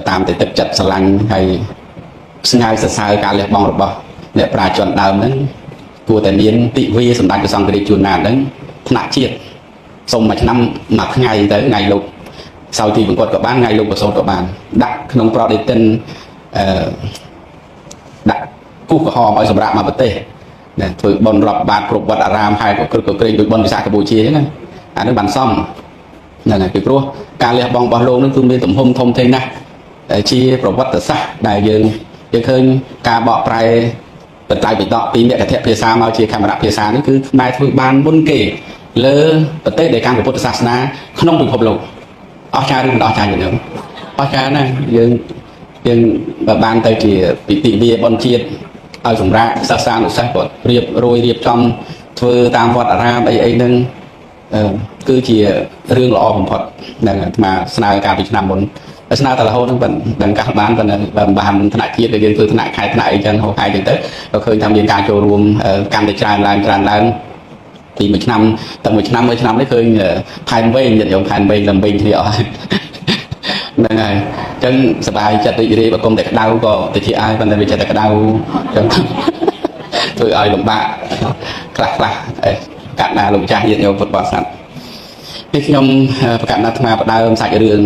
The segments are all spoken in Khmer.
តាមតែទឹកចិត្តស្រឡាញ់ហើយស្ងើសរសើរការលះបង់របស់អ្នកប្រាជ្ញដើមហ្នឹងគួរតែមានទិវាសម្ដេចព្រះសង្ឃរាជជួនណាតហ្នឹងថ្នាក់ជាតិសូមមួយឆ្នាំមួយថ្ងៃទៅថ្ងៃលោកសៅទីបង្គាត់ក៏បានថ្ងៃលោកប្រសូតក៏បានដាក់ក្នុងប្រតិទិនដាក់គូសក្រហមឲ្យសម្រាប់មកប្រទេសធ្វើបន់រាប់បាតគ្រប់វត្តអារាមហើយក៏គ្រឹកក្រែងដោយបន់វិសាខកម្ពុជាអញ្ចឹងណាអានេះបានសមហ្នឹងហើយពីព្រោះការលះបង់របស់លោកនឹងគឺមានទំហំធំធេងណាស់ជាប្រវត្តិសាស្ត្រដែលយើងឃើញការបកប្រែបន្ទាយបន្តពីមគ្គធភាសាមកជាខេមរៈភាសានេះគឺខ្មែរធ្វើបានមុនគេលើប្រទេសដែលកាន់ពុទ្ធសាសនាក្នុងពិភពលោកអស្ចារ្យឬមិនអស្ចារ្យទេអស្ចារ្យណាស់យើងបានទៅជាពិធីវាបុណ្យជាតិឲ្យសម្រាប់សិស្សានុសិស្សគាត់រៀបចំធ្វើតាមវត្តអារាមអីហ្នឹងគឺជារឿងល្អបំផុតនឹងអាត្មាស្នើការពីឆ្នាំមុនស្នើតែរហូតហ្នឹងមិនកាសបានប៉ុន្តែបានថ្នាក់ជាតិដែលយើងធ្វើថ្នាក់ខេត្តថ្នាក់អីចឹងហោខែចឹងទៅក៏ឃើញថាមានការចូលរួមកាន់តែច្រើនឡើងពីមួយឆ្នាំតែមួយឆ្នាំនេះឃើញផែនវែងញាតិញោមផែនវែងលំវែងគ្នាអស់ហ្នឹងហើយអញ្ចឹងសប្បាយចិត្តរីករាយបើគុំតែក្តៅក៏តិចឲ្យប៉ុន្តែវាចិត្តតែក្តៅអញ្ចឹងធ្វើឲ្យលំបាកខ្លះកាត់ណាលោកចាស់ញាតិញោមពុទ្ធបរិស័ទនេះខ្ញុំប្រកាសអាត្មាផ្ដើមសាច់រឿង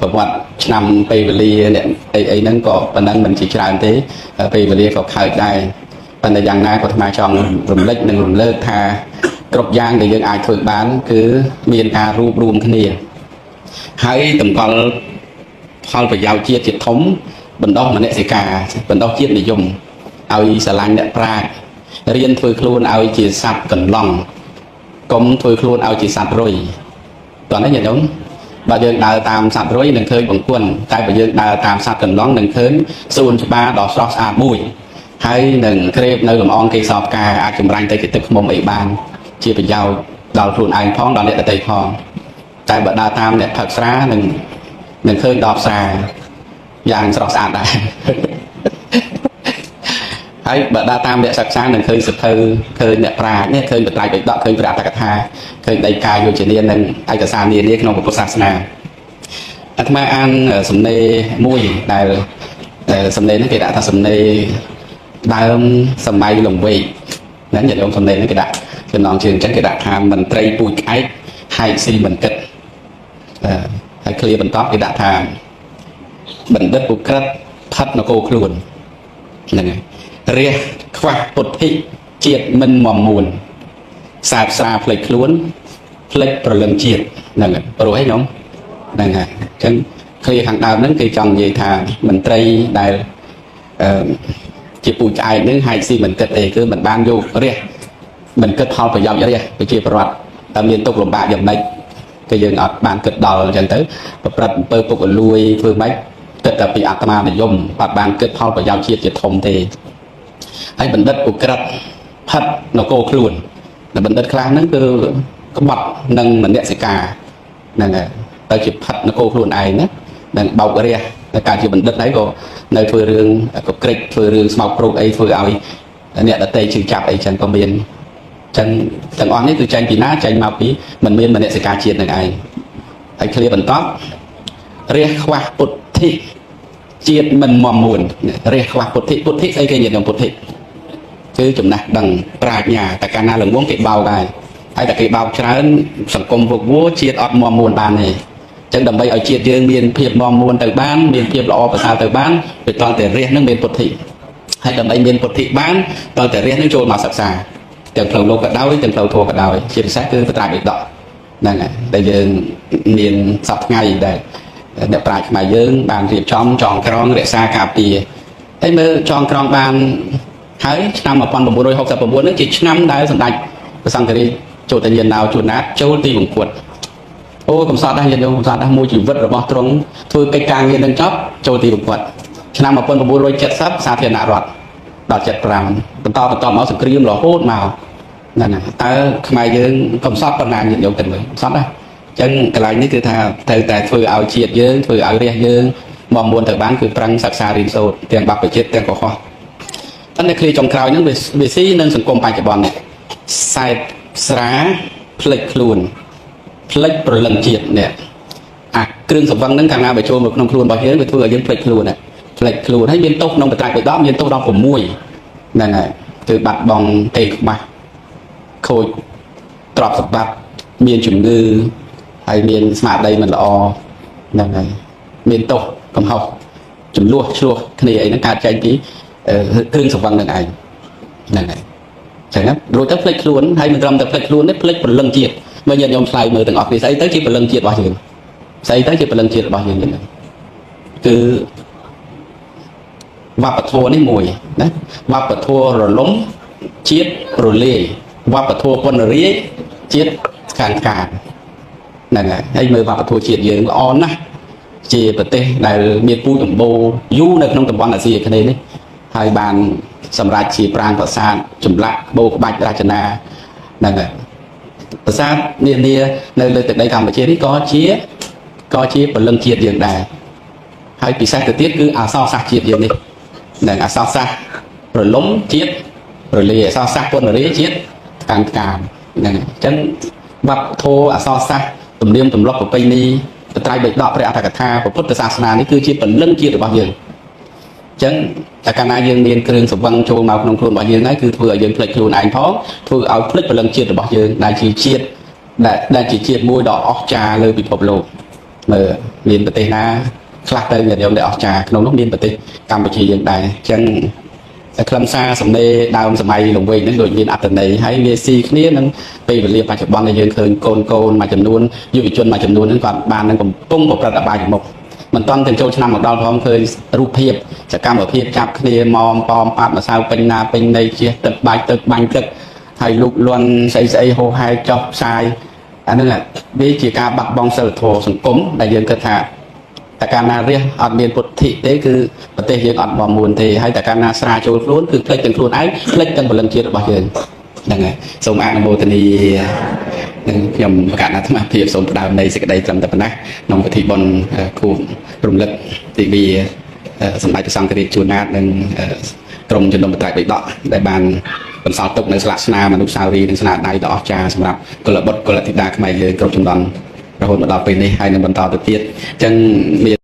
ប្រវត្តិឆ្នាំពេលវេលាអ្នកអីហ្នឹងក៏ប៉ុណ្ណឹងមិនជាច្រើនទេពេលវេលាក៏ខើចដែរប៉ុន្តែយ៉ាងណាក៏អាត្មាចង់រំលឹកនិងរំលើកថាគ្រប់យ៉ាងដែលយើងអាចធ្វើបានគឺមានការរួបរวมគ្នាហើយតម្កល់ផលប្រយោជន៍ជាតិជាធំបណ្ដោះមនសិការបណ្ដោះជាតិនិយមឲ្យស្រឡាញ់អ្នកប្រាជ្ញរៀនធ្វើខ្លួនឲ្យជាសត្វកន្លងកុំធ្វើខ្លួនឲ្យជាសត្វរុយតោះនេះញាតិញោមបើយើងដើរតាមសត្វរុយនឹងឃើញបង្គន់តែបើយើងដើរតាមសត្វកន្លងនឹងឃើញសួនច្បារដ៏ស្រស់ស្អាតមួយហើយនឹងក្រេបនៅលំអងកេសរផ្កាអាចចម្រាញ់ទៅជាទឹកឃ្មុំអីបានជាប្រយោជន៍ដល់ខ្លួនឯងផងដល់អ្នកដទៃផងតែបើដើរតាមអ្នកផឹកស្រានឹងឃើញដបស្រាយ៉ាងស្រស់ស្អាតដែរហើយបើដើរតាមអ្នកសិក្សានឹងឃើញសភៅឃើញអ្នកប្រាជ្ញនេះឃើញបត្រៃបិដកឃើញព្រះអត្តកថាឃើញដីកាយោជនានិងឯកសារនានាក្នុងពុទ្ធសាសនាអាត្មាអានសំណេរមួយដែលសំណេរនេះគេដាក់ថាសំណេរដើមសម័យលង្វែកណាញាតិញោមសំណេរនេះគេដាក់ចំណងជើងអញ្ចឹងគេដាក់ថាមន្ត្រីពូជក្អែកហែកស៊ីមិនគិតហើយឃ្លាបន្តគេដាក់ថាបណ្ឌិតពុក្រិតផិតនគរខ្លួនហ្នឹងហើយរះខ្វះពុទ្ធិជាតិមិនមមួនសែបស្រាផ្លេចខ្លួនផ្លេចប្រលឹងជាតិហ្នឹងហើយព្រោះអីញោមហ្នឹងហើយអញ្ចឹងឃ្លាខាងដើមហ្នឹងគេចង់និយាយថាមន្ត្រីដែលជាពូជក្អែកហ្នឹងហែកស៊ីមិនគិតទេគឺមិនបានយករះមិនគិតផលប្រយោជន៍រះប្រជាពលរដ្ឋតែមានទុកលំបាកយ៉ាងម៉េចគឺយើងអត់បានគិតដល់អញ្ចឹងទៅប្រព្រឹត្តអំពើពុករលួយធ្វើម៉េចគិតតែពីអាត្មានិយមអត់បានគិតផលប្រយោជន៍ជាតិជាធំទេហើយបណ្ឌិតឧក្រិដ្ឋផិតនគរខ្លួនតែបណ្ឌិតខ្លះហ្នឹងគឺក្បត់នឹងមនសិការហ្នឹងហើយទៅជាផិតនគរខ្លួនឯងណានឹងបោករះតែការជាបណ្ឌិតហើយក៏នៅធ្វើរឿងកក្រិចធ្វើរឿងស្មោកគ្រោកអីធ្វើឲ្យអ្នកដតីជឿចាប់អីចឹងក៏មានចឹងទាំងអស់នេះគឺចេញពីណាចេញមកពីមិនមានមនសិការជាតិនឹងឯងហើយឃ្លាបន្តរះខ្វះពុទ្ធិជាតិមិនមមួនរះខ្វះពុទ្ធិស្អីគេនិយាយពុទ្ធិគឺចំណាស់ដឹងប្រាជ្ញាតែកាលណាល្ងងគេបោកហើយតែគេបោកច្រើនសង្គមវឹកវរជាតិអត់មមួនបានទេអញ្ចឹងដើម្បីឲ្យជាតិយើងមានភាពមមួនទៅបានមានភាពល្អប្រសើរទៅបានវាតតែរះនឹងមានពុទ្ធិហើយដើម្បីមានពុទ្ធិបានតតែរះនឹងចូលមកសិក្សាទាំងផ្លូវលោកក៏ដោយទាំងផ្លូវធម៌ក៏ដោយជាពិសេសគឺបត្រៃបិដកហ្នឹងហើយដែលយើងមានសប្តាហ៍ថ្ងៃដែលអ្នកប្រាជ្ញខ្មែរយើងបានរៀបចំចងក្រងរក្សាការពារហើយមើលចងក្រងបានហើយឆ្នាំ1969នេះជាឆ្នាំដែលសម្ដេចព្រះសង្ឃរាជជោទញ្ញាណោជួនណាតចូលទីបង្គាប់អូកំសត់ដែរញាតិញោមកំសត់ដែរមួយជីវិតរបស់ទ្រង់ធ្វើកិច្ចការងារនឹងចប់ចូលទីបង្គាប់ឆ្នាំ1970សាធារណរដ្ឋដល់75បន្តមកសង្គ្រាមរហូតមកហ្នឹងហើយតើខ្មែរយើងកំសត់ប៉ុណ្ណាញាតិញោមទៅមើលកំសត់ណាអញ្ចឹងកន្លែងនេះគឺថាត្រូវតែធ្វើឲ្យជាតិយើងធ្វើឲ្យរះយើងមកមុនទៅបានគឺប្រឹងសិក្សារៀនសូត្រទាំងបព្វជិតទាំងកុហកតែនៅឃ្លាចុងក្រោយហ្នឹងវាស៊ីនឹងសង្គមបច្ចុប្បន្ននេះសែបស្រាផ្លេចខ្លួនផ្លេចប្រលឹងជាតិនេះ គ្រឿងសង្វឹងហ្នឹងកាលណាបើចូលមកក្នុងខ្លួនរបស់យើងវាធ្វើឲ្យយើងភ្លេចខ្លួនភ្លេចខ្លួនហើយមានទោសក្នុងបត្រៃបិដកមានទោសដល់6ហ្នឹងហើយគឺបាត់បង់ទេខ្មាស់ខូចទ្រព្យសម្បត្តិមានជំងឺហើយមានស្មារតីមិនល្អហ្នឹងហើយមានទោសកំហុសចំនួនឆ្លោះគ្នាអីហ្នឹងកើតចេញពីគ្រឿងសង្វឹងនឹងឯងហ្នឹងហើយចឹងណារួចទៅភ្លេចខ្លួនហើយមិនត្រឹមតែភ្លេចខ្លួនទេភ្លេចព្រលឹងជាតិមើលញាតិញោមឆ្លើយមើលទាំងអស់គ្នាស្អីទៅជាព្រលឹងជាតិរបស់យើងស្អីទៅជាព្រលឹងជាតិរបស់យើងហ្នឹងគឺវប្បធម៌នេះមួយណាវប្បធម៌រលំជាតិរលាយវប្បធម៌ពន្ធរាយជាតិខាងការហ្នឹងហើយមើលវប្បធម៌ជាតិយើងល្អណាស់ជាប្រទេសដែលមានពូជដំបូងយូរនៅក្នុងតំបន់អាស៊ីអាគ្នេយ៍នេះហើយបានសម្រាប់ជាប្រាង្គប្រាសាទចម្លាក់បូក្បាច់រចនាហ្នឹងហើយប្រាសាទនានានៅលើទឹកដីកម្ពុជានេះក៏ជាពលឹងជាតិយើងដែរហើយពិសេសទៅទៀតគឺអក្សរសាស្ត្រជាតិយើងនេះនឹងអក្សរសាស្ត្ររលំជាតិរលាយអក្សរសាស្ត្រពន្ធរាយជាតិខាងការហ្នឹងអញ្ចឹងវប្បធម៌អក្សរសាស្ត្រទំនៀមទម្លាប់ប្រពៃណីបត្រៃបិដកព្រះអត្ថកថាពុទ្ធសាសនានេះគឺជាពលឹងជាតិរបស់យើងអញ្ចឹងតែកាលណាយើងមានគ្រឿងសង្វឹងចូលមកក្នុងខ្លួនរបស់យើងហើយគឺធ្វើឲ្យយើងភ្លេចខ្លួនឯងផងធ្វើឲ្យភ្លេចពលឹងជាតិរបស់យើងដែលជាជាតិដែលជាជាតិមួយដ៏អស្ចារ្យលើពិភពលោកមើលមានប្រទេសណាខ្លះទៅញាតិញោមដែលអស្ចារ្យក្នុងនោះមានប្រទេសកម្ពុជាយើងដែរអញ្ចឹងខ្លឹមសារសំណេរដើមសម័យលង្វែកហ្នឹងដូចមានអត្តន័យហើយវាស៊ីគ្នានឹងពេលវេលាបច្ចុប្បន្នដែលយើងឃើញកូនមួយចំនួនយុវជនមួយចំនួនហ្នឹងគាត់បាននឹងកំពុងប្រព្រឹត្តអបាយមុខមិនតាន់ទាំងចូលឆ្នាំមកដល់ផងឃើញរូបភាពសកម្មភាពចាប់គ្នាម៉មប៉មប៉ាត់ម្សៅពេញណាពេញនៃជះទឹកបាច់ទឹកបាញ់ទឹកហើយលូកលាន់ស្អីហូរហែចុះផ្សាយអាហ្នឹងវាជាការបាត់បង់សិលធម៌សង្គមដែលយើងគិតថាតែកាលណារះអត់មានពុទ្ធិទេគឺប្រទេសយើងអត់បំមួនទេហើយតែកាលណាស្រាចូលខ្លួនគឺផ្លេចទាំងខ្លួនឯងផ្លេចទាំងពលឹងជាតិរបស់យើងហ្នឹងហើយសូមអនុមោទនានឹងខ្ញុំប្រកាសអាត្មាភាពសូមផ្ដើមនៃសេចក្តីត្រឹមតែប៉ុណ្ណេះក្នុងពិធីបុណ្យគូរំលឹកទិវាសម្ដេចព្រះសង្ឃរាជជួនណាតនិងក្រុមជំនុំបត្រៃបិដកដែលបានបន្សល់ទុកនៅស្លាកស្នាមអនុស្សាវរីយ៍និងស្នាដៃដ៏អស្ចារ្យសម្រាប់កុលបុត្រកុលធីតាខ្មែរយើងគ្រប់ចំនួនរហូតមកដល់ពេលនេះហើយនឹងបន្តទៅទៀតអញ្ចឹងមាន